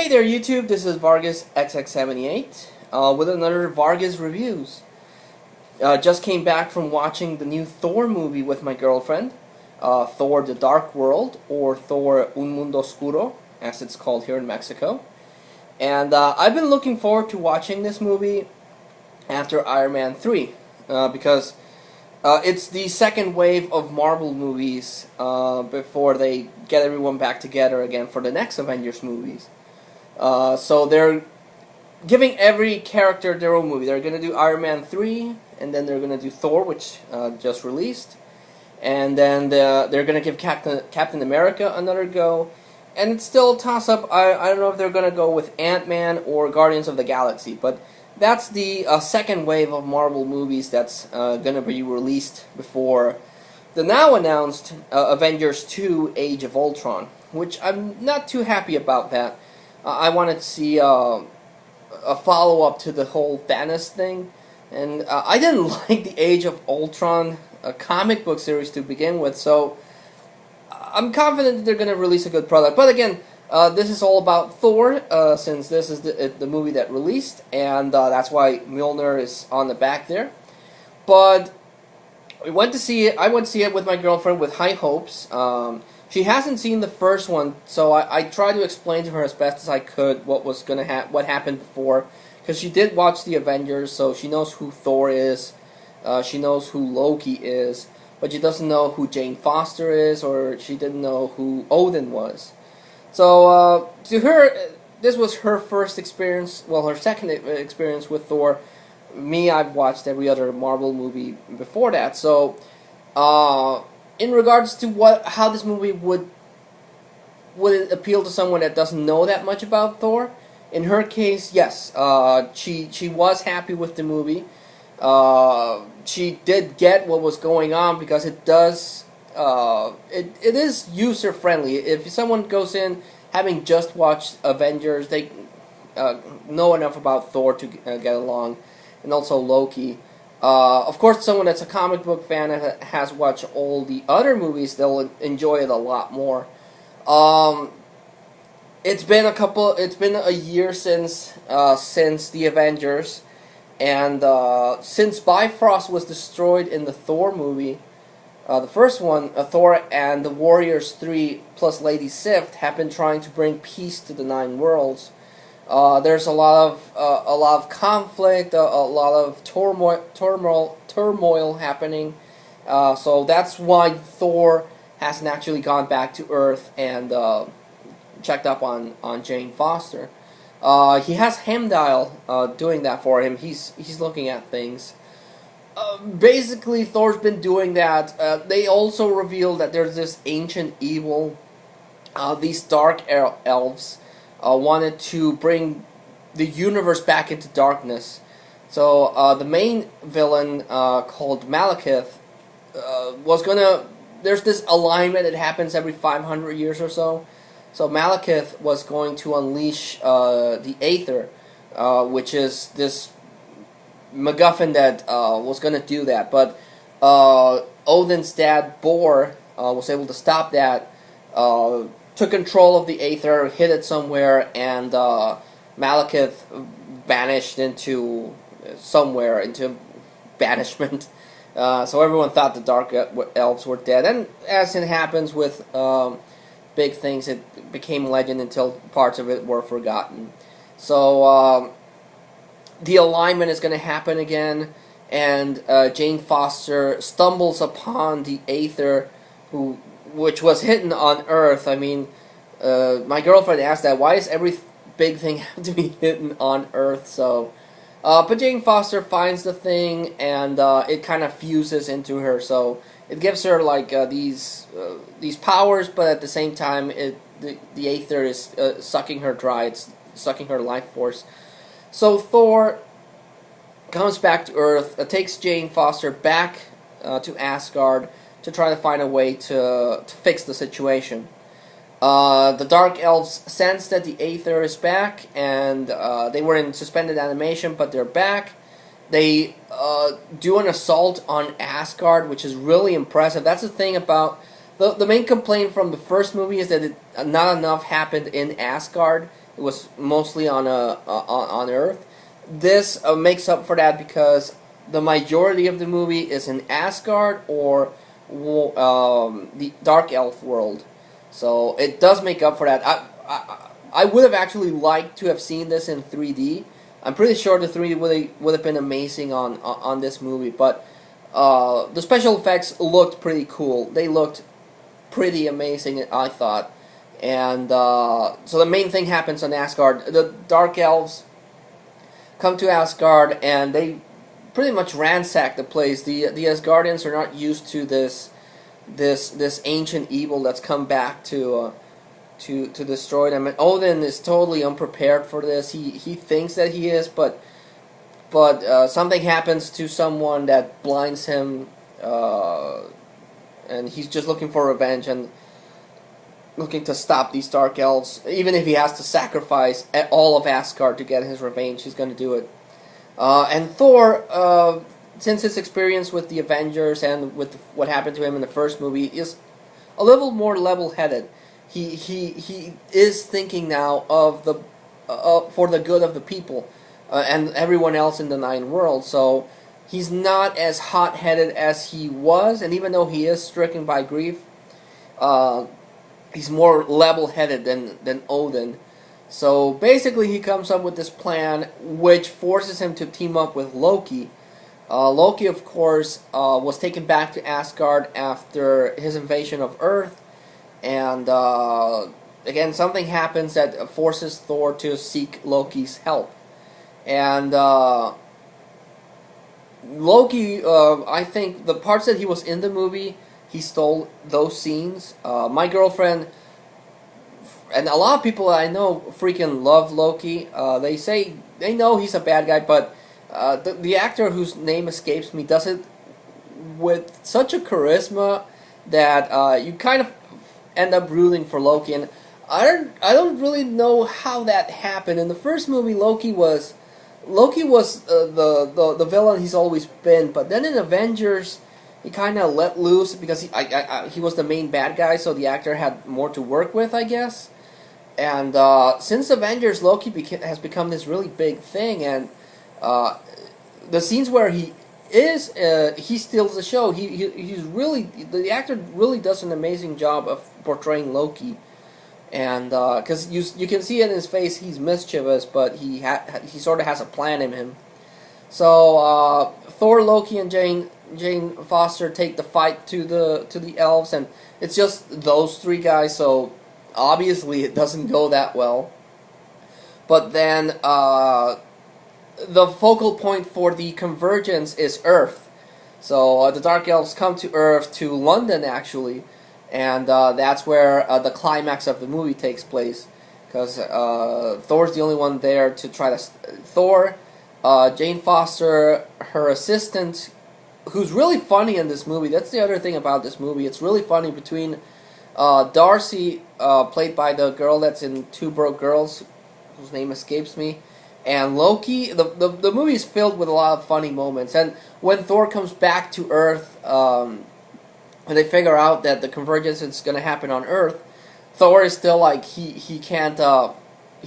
Hey there YouTube, this is Vargas XX78 with another Vargas Reviews. Just came back from watching the new Thor movie with my girlfriend, Thor the Dark World, or Thor Un Mundo Oscuro, as it's called here in Mexico. And I've been looking forward to watching this movie after Iron Man 3, because it's the second wave of Marvel movies before they get everyone back together again for the next Avengers movies. So they're giving every character their own movie. They're going to do Iron Man 3, and then they're going to do Thor, which just released. And then they're going to give Captain America another go. And it's still a toss-up. I don't know if they're going to go with Ant-Man or Guardians of the Galaxy. But that's the second wave of Marvel movies that's going to be released before the now announced Avengers 2 Age of Ultron. Which I'm not too happy about that. I wanted to see a follow-up to the whole Thanos thing, and I didn't like the Age of Ultron comic book series to begin with, so I'm confident that they're going to release a good product. But again, this is all about Thor, since this is the movie that released, and that's why Mjolnir is on the back there. But we went to see it. I went to see it with my girlfriend with high hopes. She hasn't seen the first one, so I tried to explain to her as best as I could what was gonna what happened before, because she did watch the Avengers, so she knows who Thor is, she knows who Loki is, but she doesn't know who Jane Foster is, or she didn't know who Odin was. So to her, this was her first experience, well, her second experience with Thor. Me, I've watched every other Marvel movie before that, so in regards to how this movie would it appeal to someone that doesn't know that much about Thor, in her case, yes, she was happy with the movie. She did get what was going on, because it does it is user friendly. If someone goes in having just watched Avengers, they know enough about Thor to get along, and also Loki. Of course, someone that's a comic book fan and has watched all the other movies, they'll enjoy it a lot more. It's been a year since the Avengers, and since Bifrost was destroyed in the Thor movie, the first one, Thor and the Warriors 3 plus Lady Sif have been trying to bring peace to the Nine Worlds. There's a lot of conflict, a lot of turmoil happening. So that's why Thor hasn't actually gone back to Earth and checked up on Jane Foster. He has Heimdall doing that for him. He's looking at things. Basically, Thor's been doing that. They also revealed that there's this ancient evil, these dark elves. Wanted to bring the universe back into darkness. So the main villain, called Malekith, was gonna... There's this alignment that happens every 500 years or so. So Malekith was going to unleash the Aether, which is this MacGuffin that was gonna do that. But Odin's dad, Bor, was able to stop that. Took control of the Aether, hid it somewhere, and Malekith vanished into somewhere, into banishment. So everyone thought the Dark Elves were dead. And as it happens with big things, it became legend until parts of it were forgotten. So the alignment is going to happen again, and Jane Foster stumbles upon the Aether, which was hidden on Earth. I mean, my girlfriend asked that, why does every big thing have to be hidden on Earth? So, but Jane Foster finds the thing, and it kind of fuses into her. So it gives her like these powers, but at the same time, the Aether is sucking her dry. It's sucking her life force. So Thor comes back to Earth, takes Jane Foster back to Asgard, to try to find a way to fix the situation. The Dark Elves sense that the Aether is back, and they were in suspended animation, but they're back. They do an assault on Asgard, which is really impressive. That's the thing about... The main complaint from the first movie is that not enough happened in Asgard, It was mostly on Earth. This makes up for that because the majority of the movie is in Asgard or the Dark Elf world. So it does make up for that. I would have actually liked to have seen this in 3D. I'm pretty sure the 3D would have been amazing on this movie, but the special effects looked pretty cool. They looked pretty amazing, I thought. And so the main thing happens on Asgard. The Dark Elves come to Asgard and they pretty much ransack the place. The Asgardians are not used to this ancient evil that's come back to destroy them. And Odin is totally unprepared for this. He thinks that he is, but something happens to someone that blinds him, and he's just looking for revenge and looking to stop these Dark Elves. Even if he has to sacrifice all of Asgard to get his revenge, he's going to do it. And Thor, since his experience with the Avengers and with what happened to him in the first movie, is a little more level-headed. He is thinking now of the for the good of the people and everyone else in the Nine Worlds. So he's not as hot-headed as he was, and even though he is stricken by grief, he's more level-headed than Odin. So basically, he comes up with this plan, which forces him to team up with Loki. Loki, of course, was taken back to Asgard after his invasion of Earth. And again, something happens that forces Thor to seek Loki's help. And Loki, I think the parts that he was in the movie, he stole those scenes. My girlfriend, and a lot of people I know, freaking love Loki. They say they know he's a bad guy, but the actor whose name escapes me does it with such a charisma that you kind of end up rooting for Loki, and I don't really know how that happened. In the first movie, Loki was the villain he's always been, but then in Avengers, he kind of let loose because he was the main bad guy, so the actor had more to work with, I guess. And since Avengers, Loki has become this really big thing, and the scenes where he steals the show. The actor really does an amazing job of portraying Loki, and because you can see it in his face, he's mischievous, but he sort of has a plan in him. So Thor, Loki, and Jane Foster take the fight to the elves, and it's just those three guys. So obviously it doesn't go that well. But then the focal point for the Convergence is Earth. So the Dark Elves come to Earth, to London actually, and that's where the climax of the movie takes place. Because Thor's the only one there to try to... Thor, Jane Foster, her assistant, who's really funny in this movie. That's the other thing about this movie. It's really funny between Darcy, played by the girl that's in Two Broke Girls, whose name escapes me, and Loki. The movie is filled with a lot of funny moments. And when Thor comes back to Earth, when they figure out that the Convergence is going to happen on Earth, Thor is still like he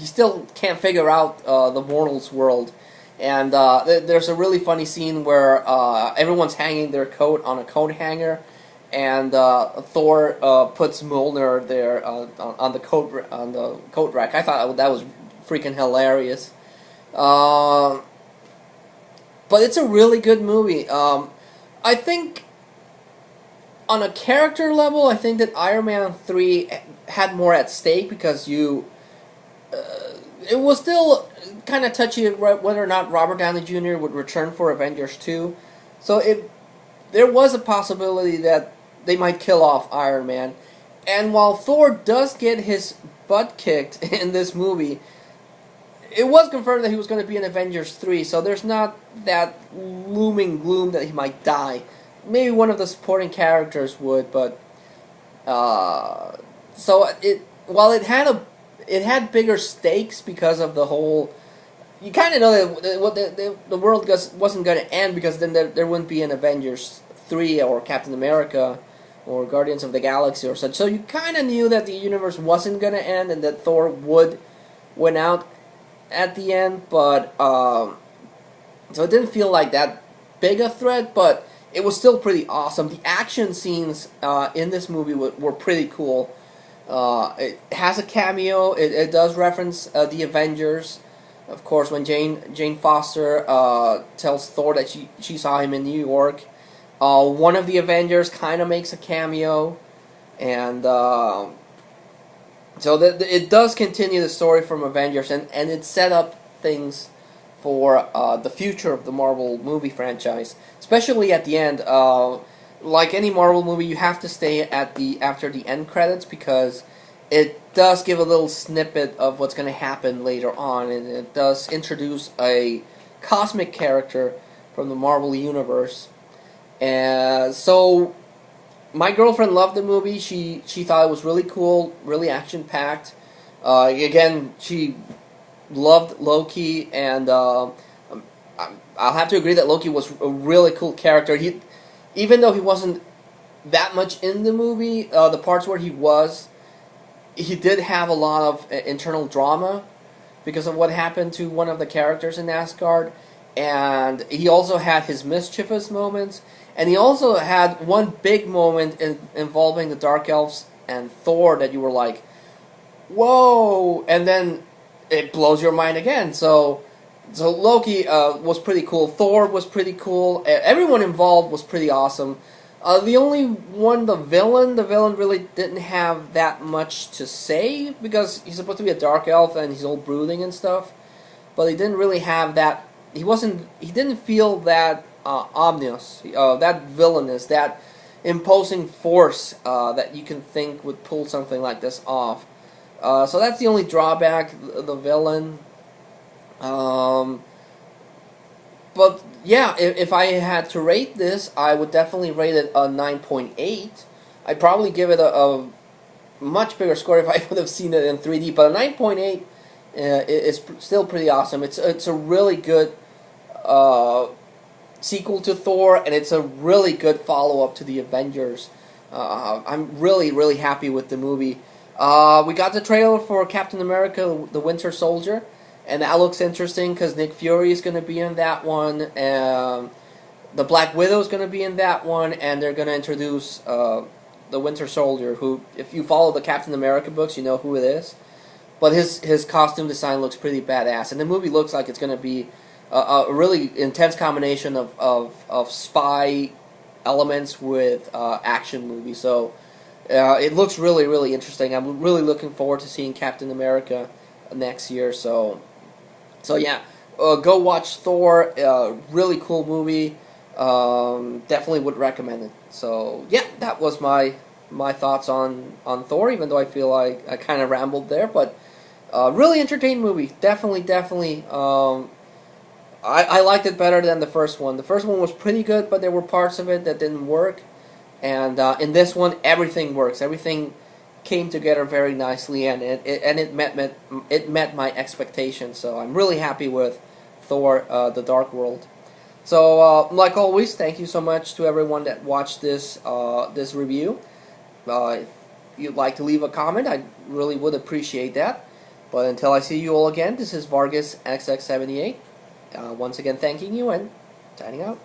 still can't figure out the mortals world. And there's a really funny scene where everyone's hanging their coat on a coat hanger, and Thor puts Mjolnir there on the coat rack. I thought that was freaking hilarious. But it's a really good movie. I think on a character level, I think that Iron Man 3 had more at stake because it was still kind of touchy whether or not Robert Downey Jr. would return for Avengers 2. So there was a possibility that they might kill off Iron Man. And while Thor does get his butt kicked in this movie, it was confirmed that he was going to be in Avengers 3, so there's not that looming gloom that he might die. Maybe one of the supporting characters would, but so while it had bigger stakes because of the whole. You kind of know that the world wasn't going to end, because then there wouldn't be an Avengers 3 or Captain America or Guardians of the Galaxy or such. So you kind of knew that the universe wasn't going to end and that Thor would went out at the end, but so it didn't feel like that big a threat, but it was still pretty awesome. The action scenes in this movie were pretty cool. It has a cameo. It does reference the Avengers. Of course, when Jane Foster tells Thor that she saw him in New York, one of the Avengers kind of makes a cameo, and so it does continue the story from Avengers, and it set up things for the future of the Marvel movie franchise, especially at the end. Like any Marvel movie, you have to stay at after the end credits because it does give a little snippet of what's going to happen later on, and it does introduce a cosmic character from the Marvel universe. And so my girlfriend loved the movie. She thought it was really cool, really action packed. Again, she loved Loki, and I'll have to agree that Loki was a really cool character. Even though he wasn't that much in the movie, the parts where he did have a lot of internal drama because of what happened to one of the characters in Asgard, and he also had his mischievous moments, and he also had one big moment involving the Dark Elves and Thor that you were like, whoa, and then it blows your mind again. So Loki was pretty cool. Thor was pretty cool. Everyone involved was pretty awesome. The only one, the villain really didn't have that much to say because he's supposed to be a dark elf and he's all brooding and stuff. But he didn't really have that. He didn't feel that ominous, that villainous, that imposing force that you can think would pull something like this off. So that's the only drawback, the villain. But yeah, if I had to rate this, I would definitely rate it a 9.8. I'd probably give it a much bigger score if I would have seen it in 3D. But a 9.8 is still pretty awesome. It's a really good sequel to Thor, and it's a really good follow-up to the Avengers. I'm really happy with the movie. We got the trailer for Captain America, the Winter Soldier. And that looks interesting because Nick Fury is going to be in that one. The Black Widow is going to be in that one. And they're going to introduce the Winter Soldier, who, if you follow the Captain America books, you know who it is. But his costume design looks pretty badass. And the movie looks like it's going to be a really intense combination of spy elements with action movie. So it looks really interesting. I'm really looking forward to seeing Captain America next year. So yeah, go watch Thor. Really cool movie. Definitely would recommend it. So yeah, that was my thoughts on Thor. Even though I feel like I kind of rambled there, but really entertaining movie. Definitely. I liked it better than the first one. The first one was pretty good, but there were parts of it that didn't work. And in this one, everything works. Everything came together very nicely, and it met my expectations. So I'm really happy with Thor: The Dark World. So like always, thank you so much to everyone that watched this review. If you'd like to leave a comment, I really would appreciate that. But until I see you all again, this is Vargas XX78. Once again, thanking you and signing out.